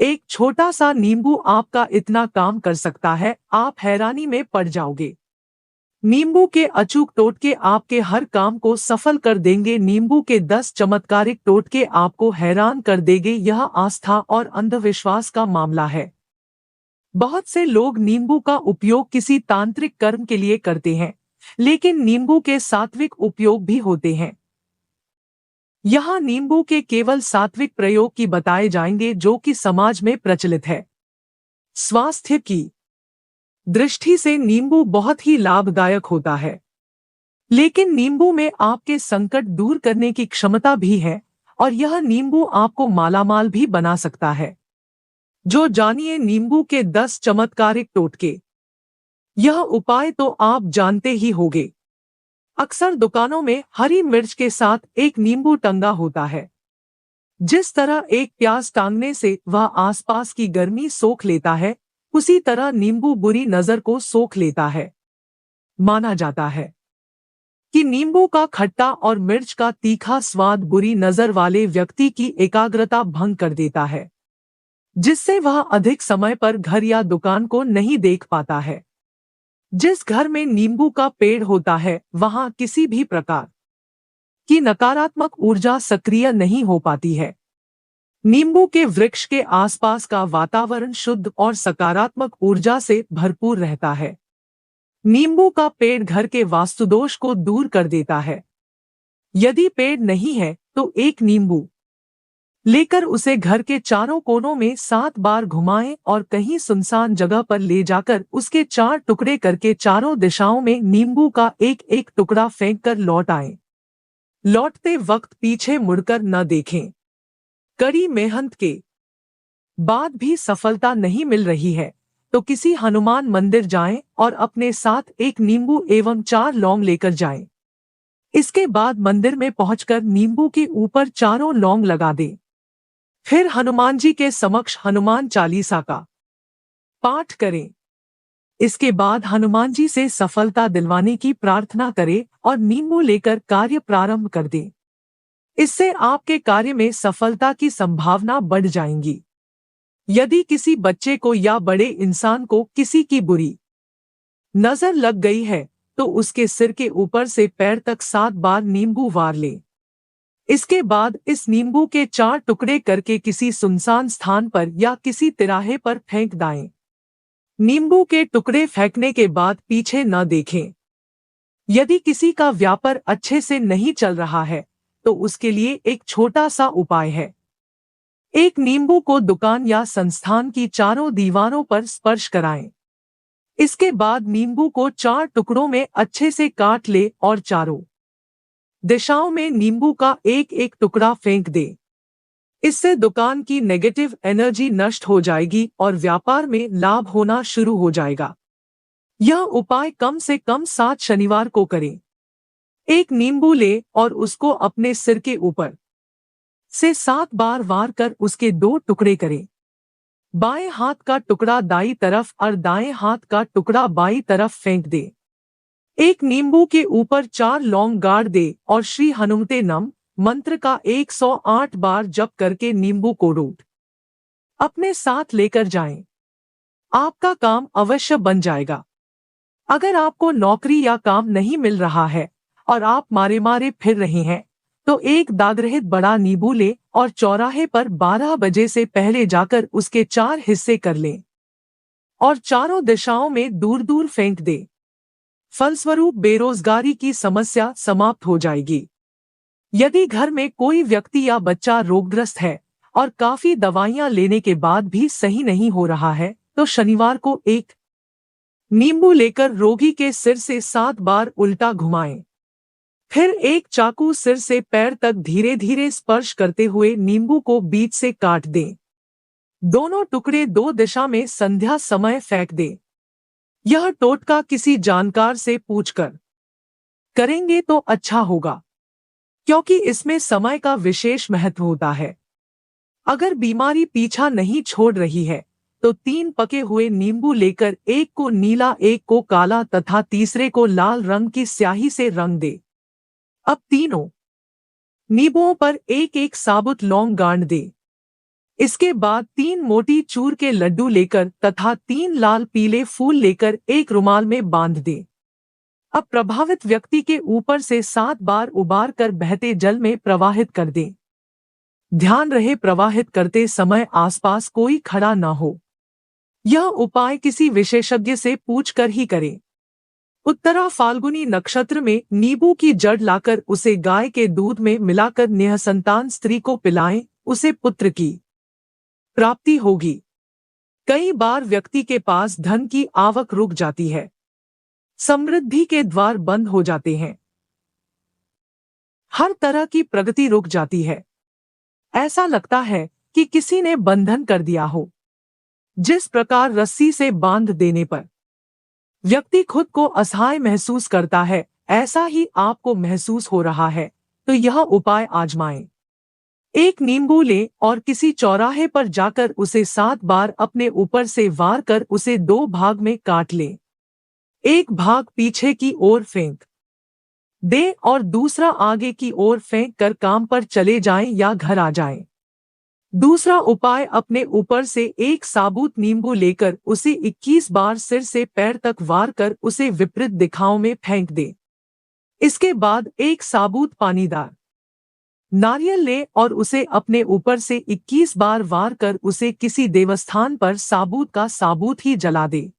एक छोटा सा नींबू आपका इतना काम कर सकता है, आप हैरानी में पड़ जाओगे। नींबू के अचूक टोटके आपके हर काम को सफल कर देंगे। नींबू के 10 चमत्कारिक टोटके आपको हैरान कर देंगे। यह आस्था और अंधविश्वास का मामला है। बहुत से लोग नींबू का उपयोग किसी तांत्रिक कर्म के लिए करते हैं, लेकिन नींबू के सात्विक उपयोग भी होते हैं। यहाँ नींबू के केवल सात्विक प्रयोग की बताए जाएंगे जो कि समाज में प्रचलित है। स्वास्थ्य की दृष्टि से नींबू बहुत ही लाभदायक होता है, लेकिन नींबू में आपके संकट दूर करने की क्षमता भी है और यह नींबू आपको मालामाल भी बना सकता है। जो जानिए नींबू के 10 चमत्कारिक टोटके। यह उपाय तो आप जानते ही होंगे। अक्सर दुकानों में हरी मिर्च के साथ एक नींबू टंगा होता है। जिस तरह एक प्याज टांगने से वह आसपास की गर्मी सोख लेता है, उसी तरह नींबू बुरी नजर को सोख लेता है। माना जाता है कि नींबू का खट्टा और मिर्च का तीखा स्वाद बुरी नजर वाले व्यक्ति की एकाग्रता भंग कर देता है, जिससे वह अधिक समय पर घर या दुकान को नहीं देख पाता है। जिस घर में नींबू का पेड़ होता है, वहां किसी भी प्रकार की नकारात्मक ऊर्जा सक्रिय नहीं हो पाती है। नींबू के वृक्ष के आसपास का वातावरण शुद्ध और सकारात्मक ऊर्जा से भरपूर रहता है। नींबू का पेड़ घर के वास्तुदोष को दूर कर देता है। यदि पेड़ नहीं है तो एक नींबू लेकर उसे घर के चारों कोनों में 7 बार घुमाएं और कहीं सुनसान जगह पर ले जाकर उसके 4 टुकड़े करके चारों दिशाओं में नींबू का एक एक टुकड़ा फेंक कर लौट आएं। लौटते वक्त पीछे मुड़कर न देखें। कड़ी मेहनत के बाद भी सफलता नहीं मिल रही है तो किसी हनुमान मंदिर जाएं और अपने साथ एक नींबू एवं 4 लौंग लेकर जाएं। इसके बाद मंदिर में पहुंचकर नींबू के ऊपर चारों लौंग लगा दें। फिर हनुमान जी के समक्ष हनुमान चालीसा का पाठ करें। इसके बाद हनुमान जी से सफलता दिलवाने की प्रार्थना करें और नींबू लेकर कार्य प्रारंभ कर दें। इससे आपके कार्य में सफलता की संभावना बढ़ जाएंगी। यदि किसी बच्चे को या बड़े इंसान को किसी की बुरी नजर लग गई है तो उसके सिर के ऊपर से पैर तक 7 बार नींबू वार लें। इसके बाद इस नींबू के 4 टुकड़े करके किसी सुनसान स्थान पर या किसी तिराहे पर फेंक दें। नींबू के टुकड़े फेंकने के बाद पीछे न देखें। यदि किसी का व्यापार अच्छे से नहीं चल रहा है तो उसके लिए एक छोटा सा उपाय है। एक नींबू को दुकान या संस्थान की चारों दीवारों पर स्पर्श कराएं। इसके बाद नींबू को 4 टुकड़ों में अच्छे से काट ले और चारों दिशाओं में नींबू का एक एक टुकड़ा फेंक दे। इससे दुकान की नेगेटिव एनर्जी नष्ट हो जाएगी और व्यापार में लाभ होना शुरू हो जाएगा। यह उपाय कम से कम 7 शनिवार को करें। एक नींबू ले और उसको अपने सिर के ऊपर से 7 बार वार कर उसके 2 टुकड़े करें। बाएं हाथ का टुकड़ा दाईं तरफ और दाएं हाथ का टुकड़ा बाईं तरफ फेंक दे। एक नींबू के ऊपर 4 लौंग गाड़ दे और श्री हनुमते नम मंत्र का 108 बार जप करके नींबू को रूट अपने साथ लेकर जाएं। आपका काम अवश्य बन जाएगा। अगर आपको नौकरी या काम नहीं मिल रहा है और आप मारे मारे फिर रहे हैं तो एक दागरहित बड़ा नींबू ले और चौराहे पर 12 बजे से पहले जाकर उसके 4 हिस्से कर लें और चारों दिशाओं में दूर दूर फेंक दे। फलस्वरूप बेरोजगारी की समस्या समाप्त हो जाएगी। यदि घर में कोई व्यक्ति या बच्चा रोगग्रस्त है और काफी दवाइयां लेने के बाद भी सही नहीं हो रहा है तो शनिवार को एक नींबू लेकर रोगी के सिर से 7 बार उल्टा घुमाएं। फिर एक चाकू सिर से पैर तक धीरे धीरे स्पर्श करते हुए नींबू को बीच से काट दें। दोनों टुकड़े 2 दिशा में संध्या समय फेंक दें। यह टोटका किसी जानकार से पूछकर करेंगे तो अच्छा होगा, क्योंकि इसमें समय का विशेष महत्व होता है। अगर बीमारी पीछा नहीं छोड़ रही है तो 3 पके हुए नींबू लेकर एक को नीला, एक को काला तथा तीसरे को लाल रंग की स्याही से रंग दे। अब तीनों नींबुओं पर एक एक साबुत लौंग गाड़ दे। इसके बाद 3 मोटी चूर के लड्डू लेकर तथा 3 लाल पीले फूल लेकर एक रुमाल में बांध दें। अब प्रभावित व्यक्ति के ऊपर से 7 बार उबार कर बहते जल में प्रवाहित कर दें। ध्यान रहे प्रवाहित करते समय आसपास कोई खड़ा न हो। यह उपाय किसी विशेषज्ञ से पूछकर ही करें। उत्तरा फाल्गुनी नक्षत्र में नींबू की जड़ लाकर उसे गाय के दूध में मिलाकर निःसंतान स्त्री को पिलाएं, उसे पुत्र की प्राप्ति होगी। कई बार व्यक्ति के पास धन की आवक रुक जाती है, समृद्धि के द्वार बंद हो जाते हैं, हर तरह की प्रगति रुक जाती है। ऐसा लगता है कि किसी ने बंधन कर दिया हो। जिस प्रकार रस्सी से बांध देने पर व्यक्ति खुद को असहाय महसूस करता है, ऐसा ही आपको महसूस हो रहा है, तो यह उपाय आजमाएं। एक नींबू लें और किसी चौराहे पर जाकर उसे 7 बार अपने ऊपर से वार कर उसे 2 भाग में काट लें। एक भाग पीछे की ओर फेंक दें और दूसरा आगे की ओर फेंक कर काम पर चले जाएं या घर आ जाएं। दूसरा उपाय, अपने ऊपर से एक साबुत नींबू लेकर उसे 21 बार सिर से पैर तक वार कर उसे विपरीत दिशाओं में फेंक दें। इसके बाद एक साबुत पानीदार नारियल लें और उसे अपने ऊपर से 21 बार वार कर उसे किसी देवस्थान पर साबुत का साबुत ही जला दें।